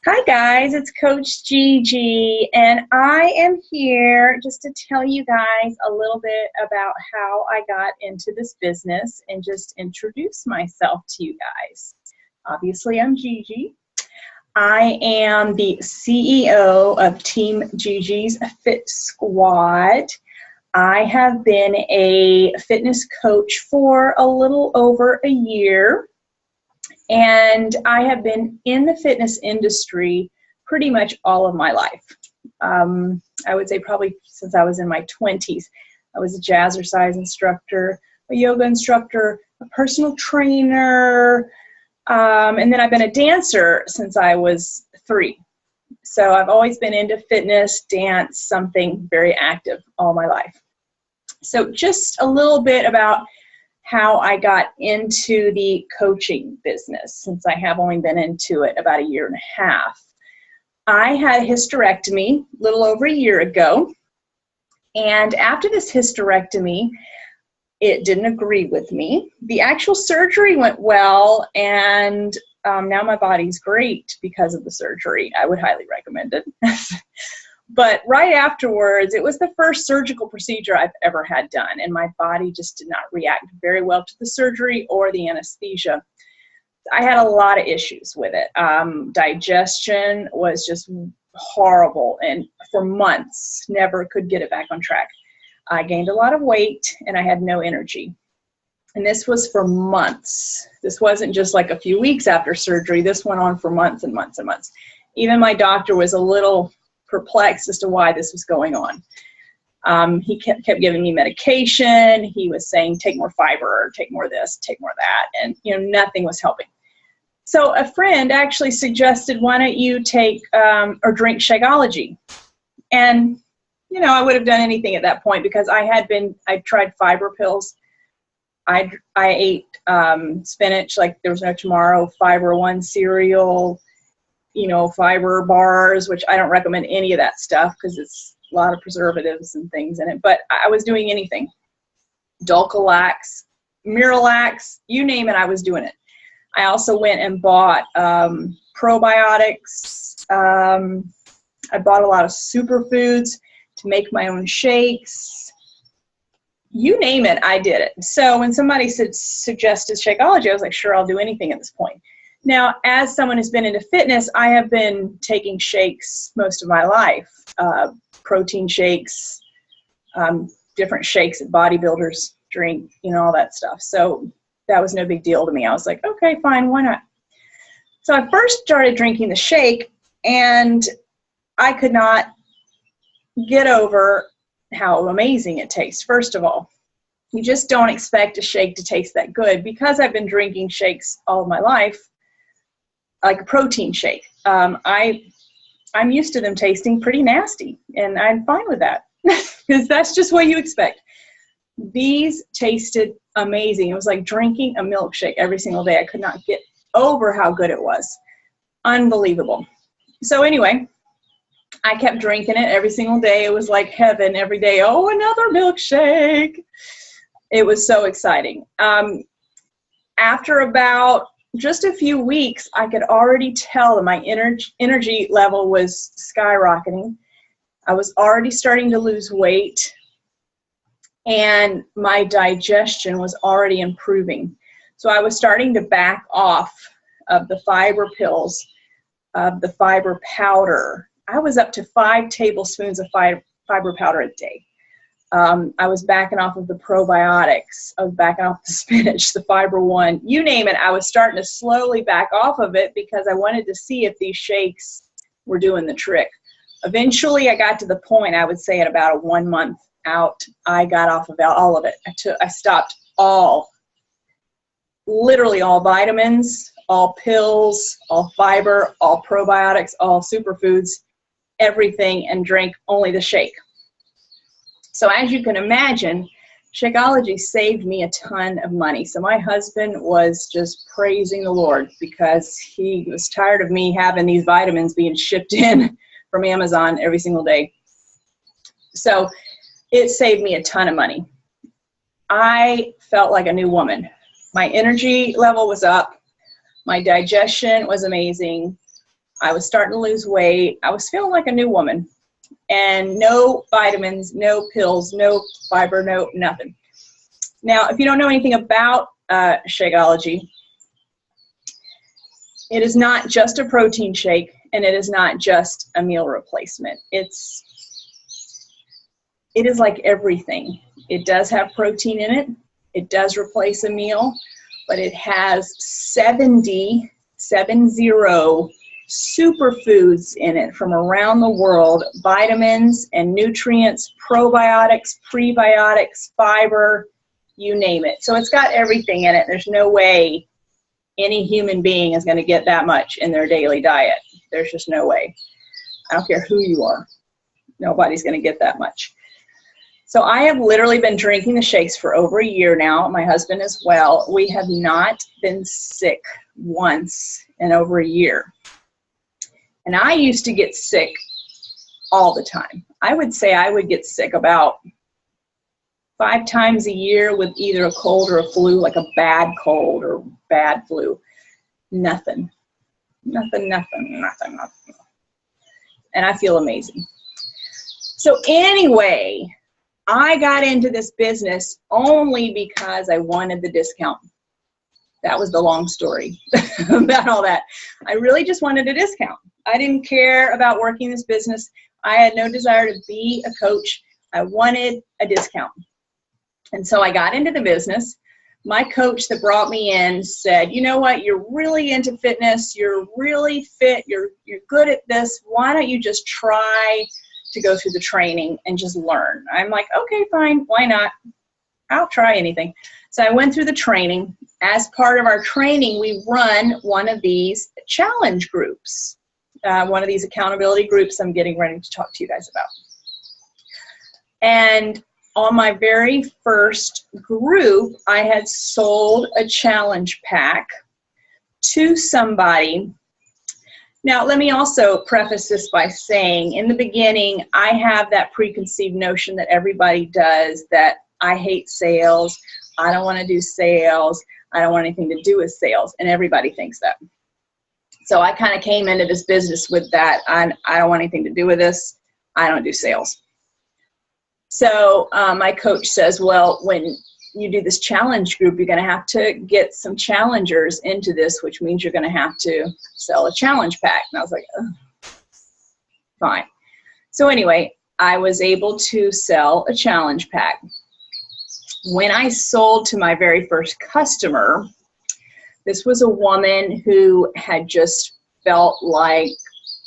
Hi guys, it's Coach Gigi, and I am here just to tell you guys a little bit about how I got into this business and just introduce myself to you guys. Obviously, I'm Gigi. I am the CEO of Team Gigi's Fit Squad. I have been a fitness coach for a little over a year. And I have been in the fitness industry pretty much all of my life. I would say probably since I was in my 20s. I was a jazzercise instructor, a yoga instructor, a personal trainer, and then I've been a dancer since I was 3. So I've always been into fitness, dance, something very active all my life. So just a little bit about how I got into the coaching business, since I have only been into it about a year and a half. I had a hysterectomy a little over a year ago, and after this hysterectomy, it didn't agree with me. The actual surgery went well, and now my body's great because of the surgery. I would highly recommend it. But right afterwards, it was the first surgical procedure I've ever had done, and my body just did not react very well to the surgery or the anesthesia. I had a lot of issues with it. Digestion was just horrible, and for months, never could get it back on track. I gained a lot of weight, and I had no energy. And this was for months. This wasn't just like a few weeks after surgery. This went on for months and months and months. Even my doctor was a little perplexed as to why this was going on. He kept giving me medication. He was saying, take more fiber, take more of this, take more of that. And, nothing was helping. So a friend actually suggested, why don't you take or drink Shakeology? And, I would have done anything at that point because I tried fiber pills. I ate spinach like there was no tomorrow, Fiber One cereal, fiber bars, which I don't recommend any of that stuff because it's a lot of preservatives and things in it. But I was doing anything. Dulcolax, Miralax, you name it, I was doing it. I also went and bought probiotics. I bought a lot of superfoods to make my own shakes. You name it, I did it. So when somebody suggested Shakeology, I was like, sure, I'll do anything at this point. Now, as someone who's been into fitness, I have been taking shakes most of my life, protein shakes, different shakes that bodybuilders drink, all that stuff. So that was no big deal to me. I was like, okay, fine, why not? So I first started drinking the shake, and I could not get over how amazing it tastes. First of all, you just don't expect a shake to taste that good because I've been drinking shakes all of my life. Like a protein shake. I'm used to them tasting pretty nasty, and I'm fine with that because that's just what you expect. These tasted amazing. It was like drinking a milkshake every single day. I could not get over how good it was. Unbelievable. So anyway, I kept drinking it every single day. It was like heaven every day. Oh, another milkshake. It was so exciting. After about just a few weeks, I could already tell that my energy level was skyrocketing. I was already starting to lose weight, and my digestion was already improving. So I was starting to back off of the fiber pills, of the fiber powder. I was up to 5 tablespoons of fiber powder a day. I was backing off of the probiotics. I was backing off the spinach, the Fiber One, you name it. I was starting to slowly back off of it because I wanted to see if these shakes were doing the trick. Eventually, I got to the point, I would say at about 1 month out, I got off of all of it. I stopped literally all vitamins, all pills, all fiber, all probiotics, all superfoods, everything, and drank only the shake. So as you can imagine, Shakeology saved me a ton of money. So my husband was just praising the Lord because he was tired of me having these vitamins being shipped in from Amazon every single day. So it saved me a ton of money. I felt like a new woman. My energy level was up. My digestion was amazing. I was starting to lose weight. I was feeling like a new woman. And no vitamins, no pills, no fiber, no nothing. Now, if you don't know anything about Shakeology, it is not just a protein shake, and it is not just a meal replacement. It is like everything. It does have protein in it. It does replace a meal, but it has 70 superfoods in it from around the world, vitamins and nutrients, probiotics, prebiotics, fiber, you name it. So it's got everything in it. There's no way any human being is going to get that much in their daily diet. There's just no way. I don't care who you are. Nobody's going to get that much. So I have literally been drinking the shakes for over a year now. My husband as well. We have not been sick once in over a year. And I used to get sick all the time. I would say I would get sick about 5 times a year with either a cold or a flu, like a bad cold or bad flu. Nothing. And I feel amazing. So anyway, I got into this business only because I wanted the discount. That was the long story about all that. I really just wanted a discount. I didn't care about working this business. I had no desire to be a coach. I wanted a discount. And so I got into the business. My coach that brought me in said, you know what, you're really into fitness. You're really fit. You're good at this. Why don't you just try to go through the training and just learn? I'm like, okay, fine. Why not? I'll try anything. So I went through the training. As part of our training, we run one of these challenge groups, one of these accountability groups I'm getting ready to talk to you guys about. And on my very first group, I had sold a challenge pack to somebody. Now, let me also preface this by saying, in the beginning, I have that preconceived notion that everybody does, that I hate sales, I don't want to do sales, I don't want anything to do with sales, and everybody thinks that. So I kind of came into this business with that. I don't want anything to do with this, I don't do sales. So my coach says, well, when you do this challenge group, you're going to have to get some challengers into this, which means you're going to have to sell a challenge pack. And I was like, oh, fine. So anyway, I was able to sell a challenge pack. When I sold to my very first customer, this was a woman who had just felt like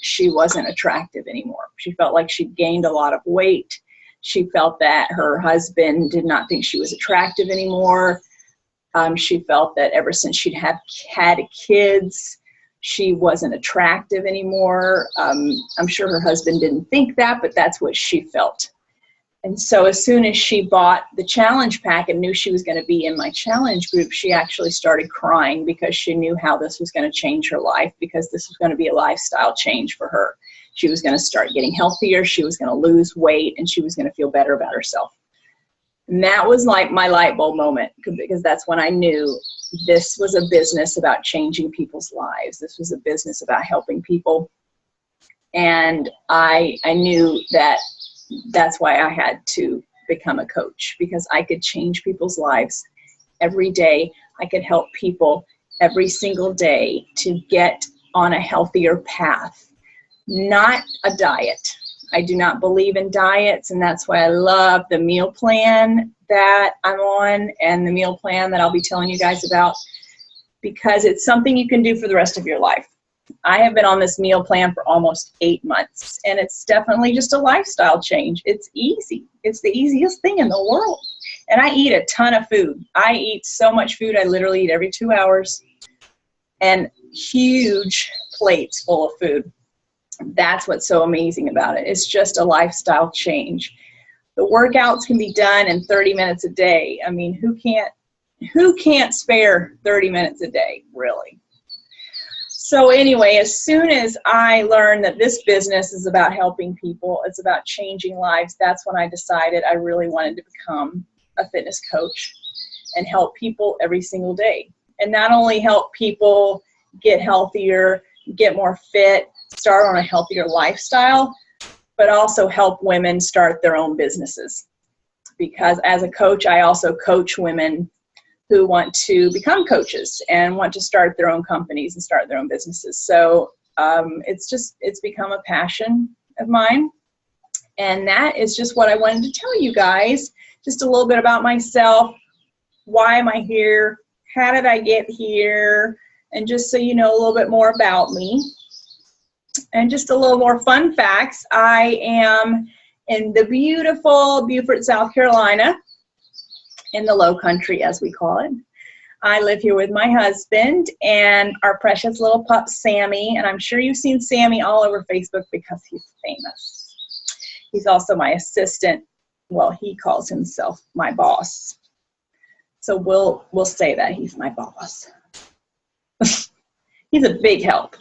she wasn't attractive anymore. She felt like she'd gained a lot of weight. She felt that her husband did not think she was attractive anymore. She felt that ever since she'd had kids, she wasn't attractive anymore. I'm sure her husband didn't think that, but that's what she felt. And so as soon as she bought the challenge pack and knew she was going to be in my challenge group, she actually started crying because she knew how this was going to change her life, because this was going to be a lifestyle change for her. She was going to start getting healthier, she was going to lose weight, and she was going to feel better about herself. And that was like my light bulb moment, because that's when I knew this was a business about changing people's lives. This was a business about helping people. And I knew that that's why I had to become a coach, because I could change people's lives every day. I could help people every single day to get on a healthier path. Not a diet. I do not believe in diets, and that's why I love the meal plan that I'm on and the meal plan that I'll be telling you guys about, because it's something you can do for the rest of your life. I have been on this meal plan for almost 8 months, and it's definitely just a lifestyle change. It's easy. It's the easiest thing in the world. And I eat a ton of food. I eat so much food. I literally eat every 2 hours, and huge plates full of food. That's what's so amazing about it. It's just a lifestyle change. The workouts can be done in 30 minutes a day. I mean, who can't spare 30 minutes a day, really? So anyway, as soon as I learned that this business is about helping people, it's about changing lives, that's when I decided I really wanted to become a fitness coach and help people every single day. And not only help people get healthier, get more fit, start on a healthier lifestyle, but also help women start their own businesses. Because as a coach, I also coach women who want to become coaches and want to start their own companies and start their own businesses. So it's become a passion of mine. And that is just what I wanted to tell you guys, just a little bit about myself. Why am I here? How did I get here? And just so you know a little bit more about me. And just a little more fun facts. I am in the beautiful Beaufort, South Carolina, in the Low Country, as we call it. I live here with my husband and our precious little pup, Sammy. And I'm sure you've seen Sammy all over Facebook because he's famous. He's also my assistant. Well, he calls himself my boss. So we'll say that he's my boss. He's a big help.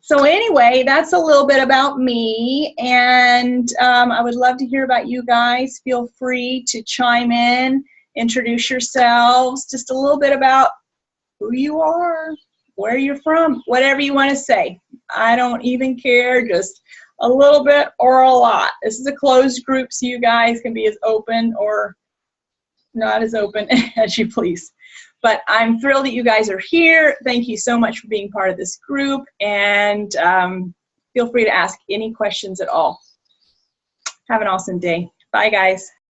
So anyway, that's a little bit about me, and I would love to hear about you guys. Feel free to chime in, introduce yourselves, just a little bit about who you are, where you're from, whatever you want to say. I don't even care, just a little bit or a lot. This is a closed group, so you guys can be as open or not as open as you please. But I'm thrilled that you guys are here. Thank you so much for being part of this group, and feel free to ask any questions at all. Have an awesome day. Bye, guys.